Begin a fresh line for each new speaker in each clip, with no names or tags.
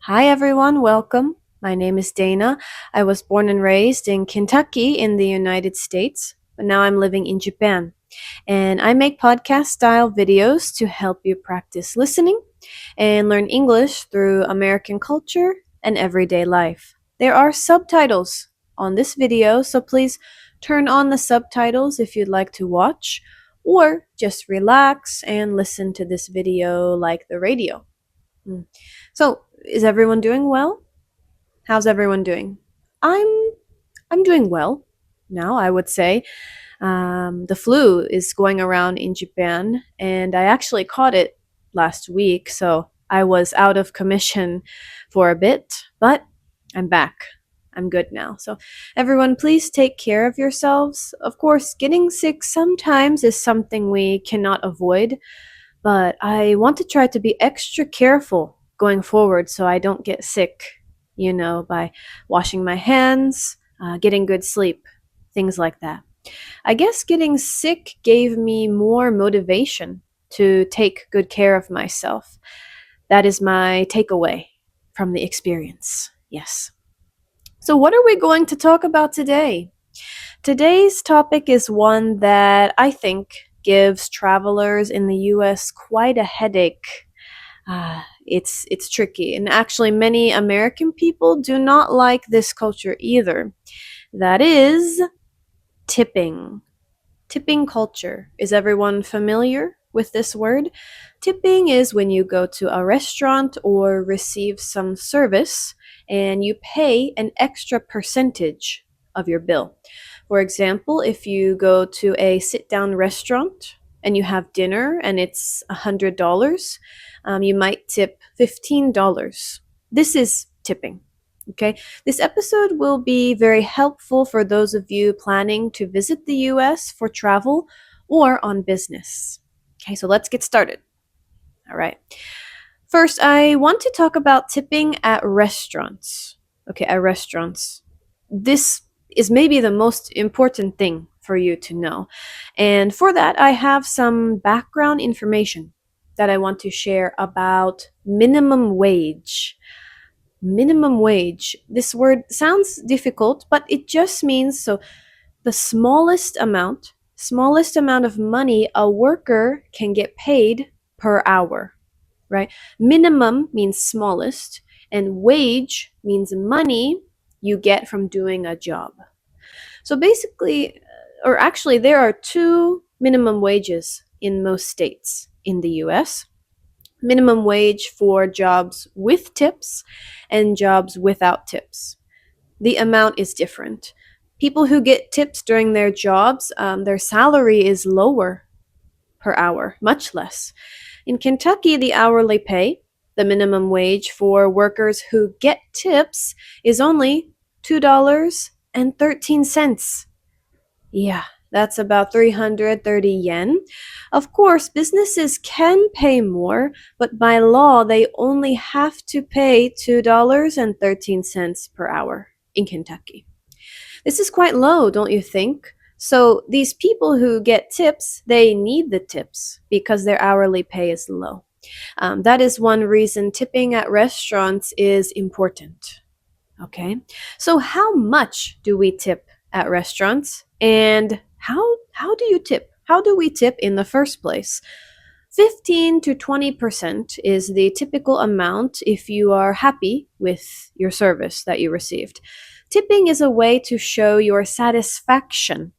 Hi everyone, welcome. My name is Dana. I was born and raised in Kentucky in the United States, but now I'm living in Japan. And I make podcast style videos to help you practice listening and learn English through American culture and everyday life. There are subtitles on this video, so please turn on the subtitles if you'd like to watch, or just relax and listen to this video like the radio. So, is everyone doing well? How's everyone doing? I'm doing well now, I would say. The flu is going around in Japan, and I actually caught it last week, so I was out of commission for a bit, but I'm back. I'm good now. So, everyone, please take care of yourselves. Of course, getting sick sometimes is something we cannot avoid, but I want to try to be extra careful going forward so I don't get sick, by washing my hands, getting good sleep, things like that. I guess getting sick gave me more motivation to take good care of myself. That is my takeaway from the experience. Yes. So, what are we going to talk about today? Today's topic is one that I think gives travelers in the US quite a headache. It's tricky, and actually many American people do not like this culture either. That is tipping. Tipping culture. Is everyone familiar with this word? Tipping is when you go to a restaurant or receive some service and you pay an extra percentage of your bill. For example, if you go to a sit-down restaurant and you have dinner and it's $100, you might tip $15. This is tipping. Okay, this episode will be very helpful for those of you planning to visit the US for travel or on business. Okay, so let's get started. All right. First, I want to talk about tipping at restaurants. Okay, at restaurants. This is maybe the most important thing for you to know. And for that, I have some background information that I want to share about minimum wage. Minimum wage. This word sounds difficult, but it just means the smallest amount of money a worker can get paid per hour, right? Minimum means smallest, and wage means money you get from doing a job. So basically, or actually, there are two minimum wages in most states in the US. Minimum wage for jobs with tips and jobs without tips. The amount is different. People who get tips during their jobs, their salary is lower per hour, much less. In Kentucky, the hourly pay, the minimum wage for workers who get tips, is only $2.13. Yeah, that's about 330 yen. Of course, businesses can pay more, but by law, they only have to pay $2.13 per hour in Kentucky. This is quite low, don't you think? So these people who get tips, they need the tips because their hourly pay is low. That is one reason tipping at restaurants is important. Okay, so how much do we tip at restaurants? And how do you tip? How do we tip in the first place? 15 to 20% is the typical amount if you are happy with your service that you received. Tipping is a way to show your satisfaction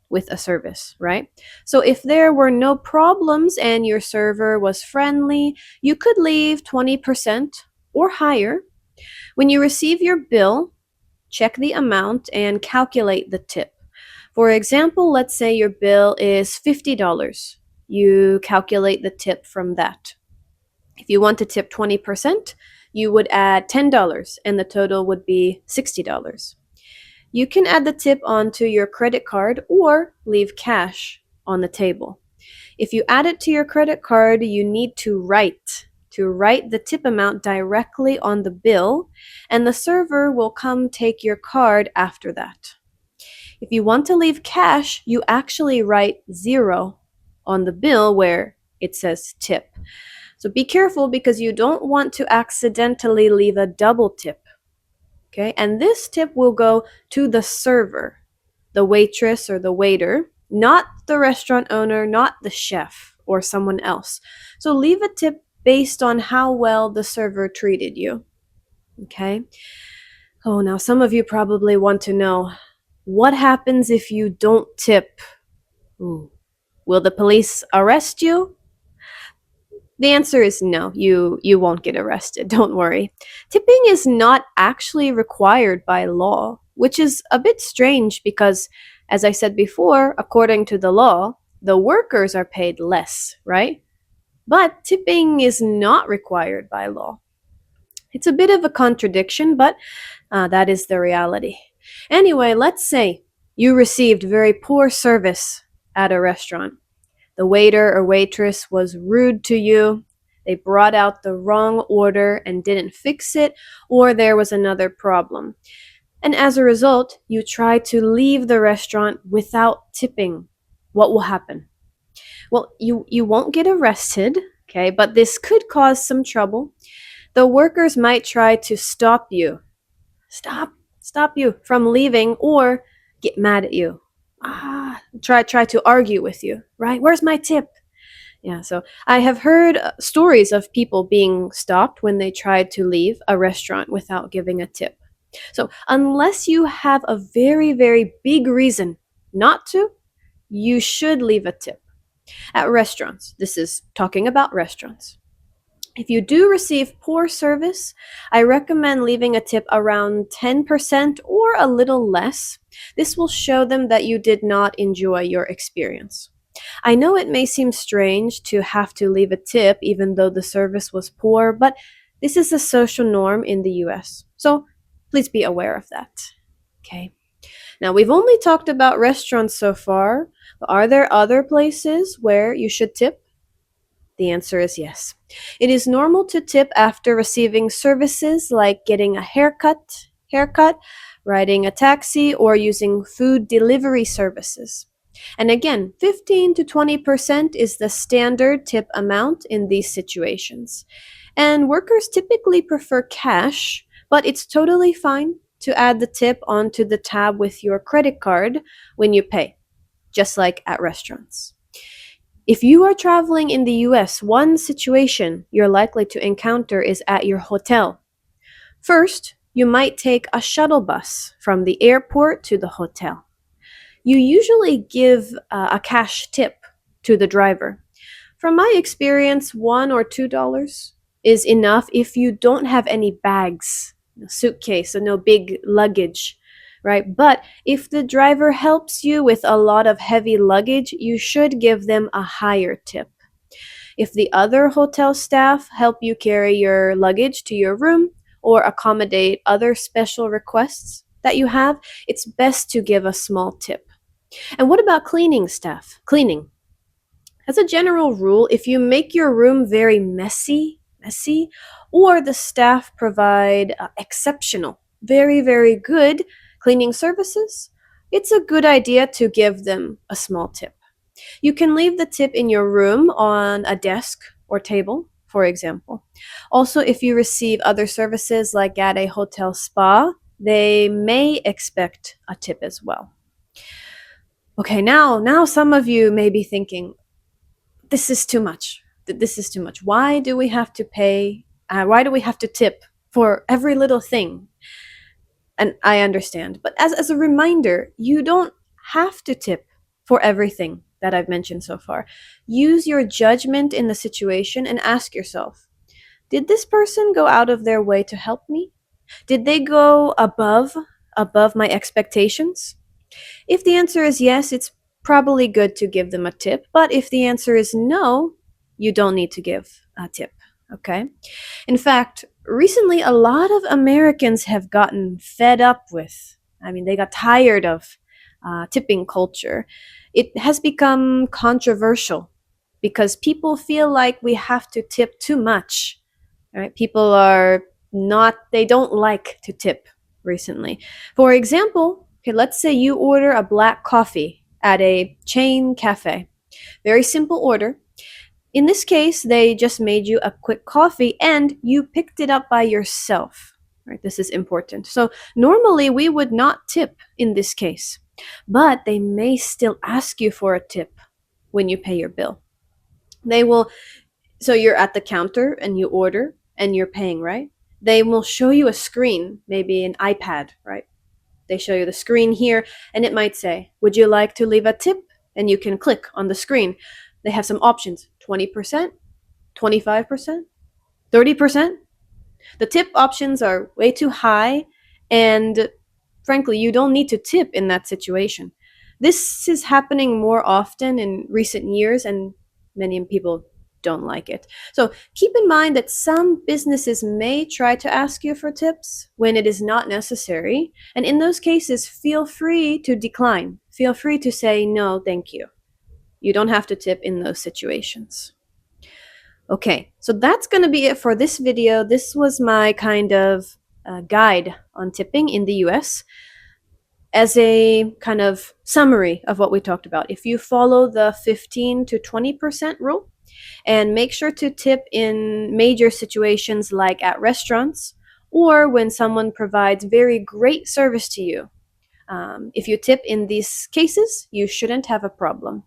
with a service, right? So if there were no problems and your server was friendly, you could leave 20% or higher. When you receive your bill, check the amount and calculate the tip. For example, let's say your bill is $50. You calculate the tip from that. If you want to tip 20%, you would add $10 and the total would be $60. You can add the tip onto your credit card or leave cash on the table. If you add it to your credit card, you need to write the tip amount directly on the bill, and the server will come take your card after that. If you want to leave cash, you actually write 0 on the bill where it says tip. So be careful because you don't want to accidentally leave a double tip. Okay, and this tip will go to the server, the waitress or the waiter, not the restaurant owner, not the chef or someone else. So leave a tip based on how well the server treated you. Okay? Oh, now some of you probably want to know, what happens if you don't tip? Ooh. Will the police arrest you? The answer is no, you won't get arrested, don't worry. Tipping is not actually required by law, which is a bit strange because, as I said before, according to the law, the workers are paid less, right? But tipping is not required by law. It's a bit of a contradiction, but that is the reality. Anyway, let's say you received very poor service at a restaurant. The waiter or waitress was rude to you. They brought out the wrong order and didn't fix it, or there was another problem. And as a result, you try to leave the restaurant without tipping. What will happen? Well, you won't get arrested, okay, but this could cause some trouble. The workers might try to stop you from leaving or get mad at you. Try to argue with you, right? Where's my tip? Yeah, so I have heard stories of people being stopped when they tried to leave a restaurant without giving a tip. So unless you have a very, very big reason not to, you should leave a tip. At restaurants, this is talking about restaurants. If you do receive poor service, I recommend leaving a tip around 10% or a little less. This will show them that you did not enjoy your experience. I know it may seem strange to have to leave a tip even though the service was poor, but this is a social norm in the US. So please be aware of that. Okay. Now, we've only talked about restaurants so far, but are there other places where you should tip? The answer is yes. It is normal to tip after receiving services like getting a haircut, riding a taxi, or using food delivery services. And again, 15 to 20% is the standard tip amount in these situations. And workers typically prefer cash, but it's totally fine to add the tip onto the tab with your credit card when you pay, just like at restaurants. If you are traveling in the US, one situation you're likely to encounter is at your hotel. First, you might take a shuttle bus from the airport to the hotel. You usually give a cash tip to the driver. From my experience, $1 or $2 is enough if you don't have any bags, no suitcase, so no big luggage. Right? But if the driver helps you with a lot of heavy luggage, you should give them a higher tip. If the other hotel staff help you carry your luggage to your room or accommodate other special requests that you have, it's best to give a small tip. And what about cleaning staff? Cleaning. As a general rule, if you make your room very messy, or the staff provide exceptional, very, very good cleaning services, it's a good idea to give them a small tip. You can leave the tip in your room on a desk or table, for example. Also, if you receive other services like at a hotel spa, they may expect a tip as well. Okay, now some of you may be thinking, this is too much. This is too much. Why do we have to pay? Why do we have to tip for every little thing? And I understand. But as a reminder, you don't have to tip for everything that I've mentioned so far. Use your judgment in the situation and ask yourself, did this person go out of their way to help me? Did they go above my expectations? If the answer is yes, it's probably good to give them a tip. But if the answer is no, you don't need to give a tip. Okay? In fact, recently a lot of Americans have gotten fed up with, they got tired of tipping culture. It has become controversial because people feel like we have to tip too much. Right? People they don't like to tip recently. For example, okay, let's say you order a black coffee at a chain cafe. Very simple order. In this case, they just made you a quick coffee and you picked it up by yourself. Right? This is important. So normally we would not tip in this case, but they may still ask you for a tip when you pay your bill. They will, so you're at the counter and you order and you're paying, right? They will show you a screen, maybe an iPad, right? They show you the screen here and it might say, would you like to leave a tip? And you can click on the screen. They have some options, 20%, 25%, 30%. The tip options are way too high, and frankly, you don't need to tip in that situation. This is happening more often in recent years, and many people don't like it. So keep in mind that some businesses may try to ask you for tips when it is not necessary, and in those cases, feel free to decline. Feel free to say, no, thank you. You don't have to tip in those situations. Okay, so that's going to be it for this video. This was my kind of guide on tipping in the US as a kind of summary of what we talked about. If you follow the 15 to 20% rule, and make sure to tip in major situations like at restaurants or when someone provides very great service to you. If you tip in these cases, you shouldn't have a problem.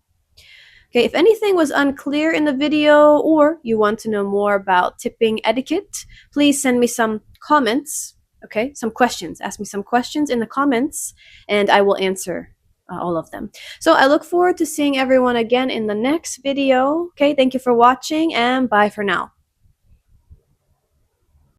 Okay, if anything was unclear in the video or you want to know more about tipping etiquette, please send me some comments, okay, some questions. Ask me some questions in the comments and I will answer all of them. So I look forward to seeing everyone again in the next video. Okay, thank you for watching and bye for now.